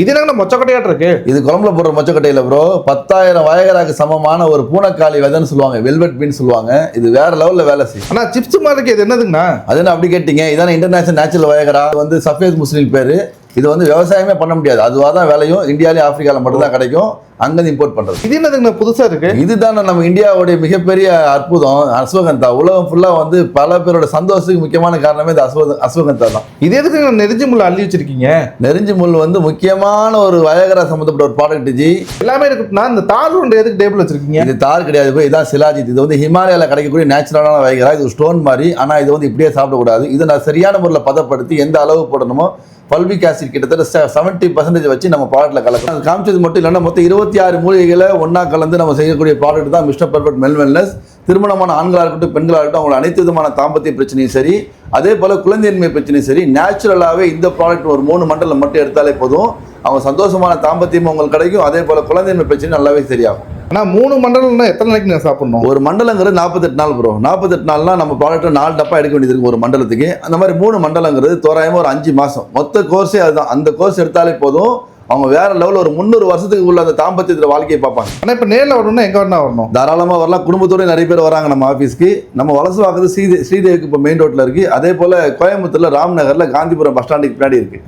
இது என்ன மொச்சக்கட்டையாட்டு இருக்கு? இது குழம்புல போடுற மொச்சக்கட்டையில ப்ரோ 10,000 வயகராக்கு சமமான ஒரு பூனைக்காளி விதைன்னு சொல்லுவாங்க, வெல்வெட் பீன் சொல்லுவாங்க. இது வேற லெவல்ல வேலை செய்யும். ஆனா சிப்ஸ் மாதிரி இருக்கு, இது என்னதுங்கண்ணா? அது என்ன அப்படி கேட்டீங்க? இதான இன்டர்நேஷனல் நேச்சுரல் வயகரா, வந்து சஃபேத் முஸ்லிம் பேரு. இது வந்து விவசாயமே பண்ண முடியாது, அதுவாக தான் விளையும். இந்தியாவிலேயும் ஆப்பிரிக்காவில் மட்டும் தான் கிடைக்கும், அங்கேருந்து இம்போர்ட் பண்றது. இது என்னதுங்கண்ணா புதுசா இருக்கு? இதுதானே நம்ம இந்தியாவுடைய மிகப்பெரிய அற்புதம் அஸ்வகந்தா. உலகம் ஃபுல்லா வந்து பல பேரோட சந்தோஷத்துக்கு முக்கியமான காரணமே இந்த அஸ்வகந்தா தான். இது எதுக்கு நெருஞ்சி முள் அள்ளி வச்சிருக்கீங்க? நெருஞ்சி முள் வந்து முக்கியமான ஒரு வயகரா சம்பந்தப்பட்ட ஒரு ப்ராடக்ட் ஜி. எல்லாமே இருக்குன்னா இந்த தார் ஒன்று எதுக்கு டேபிள் வச்சிருக்கீங்க? இது தார் கிடையாது, இதுதான் சிலாஜித். இது வந்து ஹிமாலயாவில் கிடைக்கக்கூடிய நேச்சுரலான வயகரா. இது ஸ்டோன் மாதிரி, ஆனால் இது வந்து இப்படியே சாப்பிடக்கூடாது. இது நான் சரியான முறையில் பதப்படுத்தி எந்த அளவு போடணுமோ பல்பிக் ஆசிட் கிட்டத்தட்ட 70% வச்சு நம்ம ப்ராடக்ட்ல கலக்கலாம். அது காமிச்சது மட்டும் இல்லைன்னா மொத்தம் 26 மூலிகைகளை ஒன்றா கலந்து நம்ம செய்யக்கூடிய ப்ராடக்ட் தான் மிஸ்டர் பர்ஃபெக்ட் மெல் வெல்னஸ். திருமணமான ஆண்களாக இருக்கட்டும் பெண்களாக இருக்கட்டும், அவங்களோட அனைத்து விதமான தாம்பத்திய பிரச்சனையும் சரி, அதே போல் குழந்தையின்மை பிரச்சனையும் சரி, நேச்சுரலாகவே இந்த ப்ராடக்ட் ஒரு 3 மண்டலம் மட்டும் எடுத்தாலே போதும், அவங்க சந்தோஷமான தாம்பத்தியமும் உங்களுக்கு கிடைக்கும். அதே போல் குழந்தையின்மை பிரச்சனை நல்லாவே சரியாகும். ஆனால் 3 மண்டலம்னா எத்தனை நாளைக்கு நான் சாப்பிடணும்? ஒரு மண்டலங்கிறது 48 நாள் ப்ரோ. 48 நாள்னா நம்ம ப்ராடக்ட்டை 4 டப்பா எடுக்க வேண்டியது இருக்கும் ஒரு மண்டலத்துக்கு. அந்த மாதிரி 3 மண்டலங்கிறது தோராயமாக ஒரு 5 மாதம். மொத்த கோர்ஸே அதுதான். அந்த கோர்ஸ் எடுத்தாலே போதும், அவங்க வேற லெவலில் ஒரு 300 வருஷத்துக்கு உள்ள அந்த தாம்பத்தியத்தில் வாழ்க்கையை பார்ப்பாங்க. ஆனால் இப்போ நேரில் வரணும்னா எங்கே வரணும் வரணும்? தாராளமாக வரலாம். குடும்பத்தோடு நிறைய பேர் வராங்க நம்ம ஆஃபீஸ்க்கு. நம்ம வலசு வாக்குறது ஸ்ரீதேவிக்கு இப்போ மெயின் ரோட்டில் இருக்குது. அதே போல் கோயம்புத்தூரில் ராம்நகரில் காந்திபுரம் பஸ் ஸ்டாண்டுக்கு பின்னாடி இருக்குது.